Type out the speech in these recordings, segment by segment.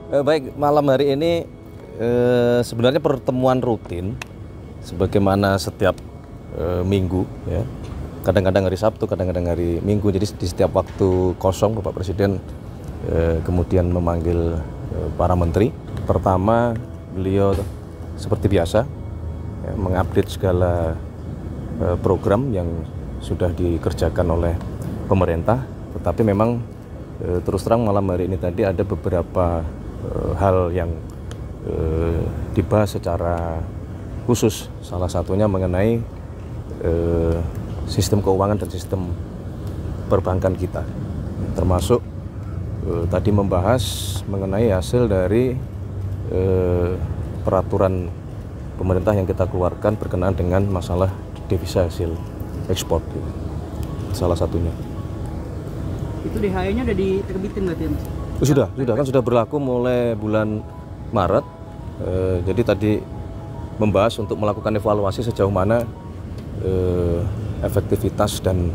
Baik, malam hari ini sebenarnya pertemuan rutin sebagaimana setiap minggu ya. Kadang-kadang hari Sabtu, kadang-kadang hari Minggu. Jadi di setiap waktu kosong Bapak Presiden kemudian memanggil para menteri. Pertama, beliau seperti biasa ya, mengupdate segala program yang sudah dikerjakan oleh pemerintah. Tetapi memang terus terang malam hari ini tadi ada beberapa hal yang dibahas secara khusus, salah satunya mengenai sistem keuangan dan sistem perbankan kita, termasuk tadi membahas mengenai hasil dari peraturan pemerintah yang kita keluarkan berkenaan dengan masalah devisa hasil ekspor, salah satunya. Itu DHE-nya udah diterbitin berarti ya, Mas? Sudah berlaku mulai bulan Maret. Jadi tadi membahas untuk melakukan evaluasi sejauh mana efektivitas dan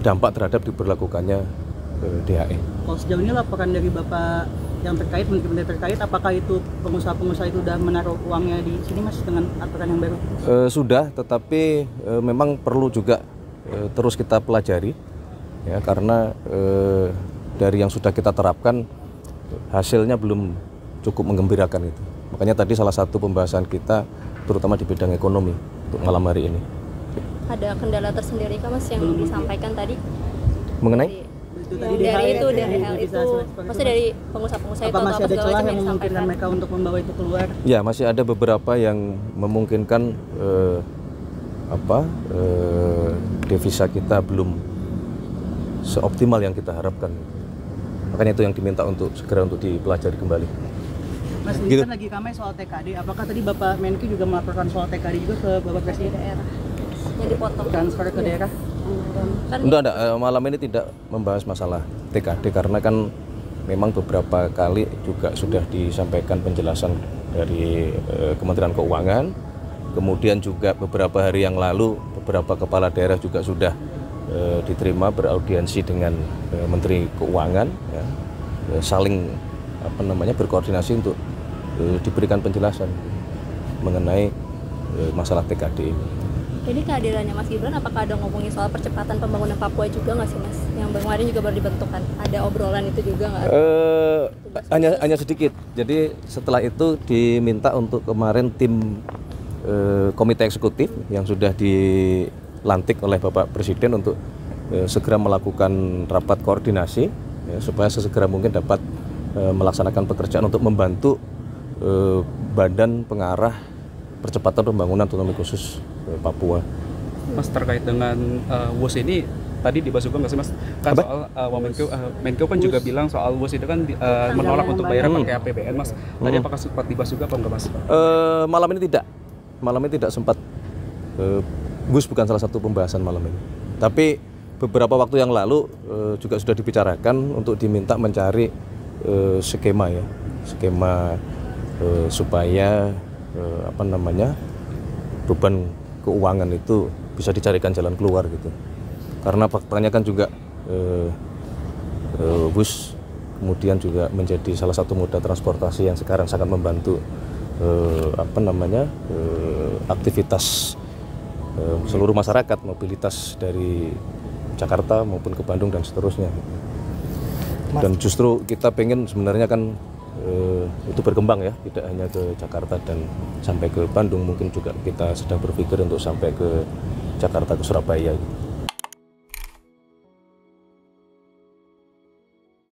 dampak terhadap diberlakukannya DHE. Kalau sejauh ini laporan dari Bapak yang terkait, menteri-menteri terkait, apakah itu pengusaha-pengusaha itu sudah menaruh uangnya di sini, Mas, dengan aturan yang baru? Sudah, tetapi memang perlu juga terus kita pelajari ya, karena dari yang sudah kita terapkan hasilnya belum cukup menggembirakan itu. Makanya tadi salah satu pembahasan kita terutama di bidang ekonomi untuk malam hari ini. Ada kendala tersendiri kah, Mas, yang disampaikan tadi? Mengenai? Dari hal itu, maksudnya dari pengusaha-pengusaha itu, apa masih ada celah yang memungkinkan disampaikan mereka untuk membawa itu keluar? Ya, masih ada beberapa yang memungkinkan devisa kita belum seoptimal yang kita harapkan. Makanya itu yang diminta untuk segera untuk dipelajari kembali. Mas, ini Gitu. kan lagi ramai soal TKD. Apakah tadi Bapak Menkyu juga melaporkan soal TKD juga ke Bapak Presiden? daerah yang dipotong. Transfer ke daerah? Kan Enggak, malam ini tidak membahas masalah TKD karena kan memang beberapa kali juga sudah disampaikan penjelasan dari Kementerian Keuangan. Kemudian juga beberapa hari yang lalu beberapa kepala daerah juga sudah diterima beraudiensi dengan Menteri Keuangan ya, saling berkoordinasi untuk diberikan penjelasan mengenai masalah TKD ini. Ini kehadirannya Mas Gibran, apakah ada ngomongin soal percepatan pembangunan Papua juga nggak sih, Mas? Yang kemarin juga baru dibentukkan, ada obrolan itu juga nggak? Hanya sedikit. Jadi setelah itu diminta untuk kemarin tim komite eksekutif yang sudah dilantik oleh Bapak Presiden untuk segera melakukan rapat koordinasi ya, supaya sesegera mungkin dapat melaksanakan pekerjaan untuk membantu badan pengarah percepatan pembangunan otonomi khusus Papua. Mas, terkait dengan WUS ini tadi dibahas juga nggak sih, Mas? Kan apa? soal Menkyu kan juga bilang soal WUS itu kan menolak untuk bayar pakai APBN, Mas. Tadi apakah sempat dibahas juga apa enggak, Mas? Malam ini tidak sempat. WUS bukan salah satu pembahasan malam ini. Tapi beberapa waktu yang lalu juga sudah dibicarakan untuk diminta mencari skema supaya beban keuangan itu bisa dicarikan jalan keluar gitu. Karena faktanya kan juga bus kemudian juga menjadi salah satu moda transportasi yang sekarang sangat membantu aktivitas seluruh masyarakat, mobilitas dari Jakarta maupun ke Bandung dan seterusnya. Dan justru kita pengen sebenarnya kan itu berkembang ya, tidak hanya ke Jakarta dan sampai ke Bandung, mungkin juga kita sedang berpikir untuk sampai ke Jakarta, ke Surabaya gitu.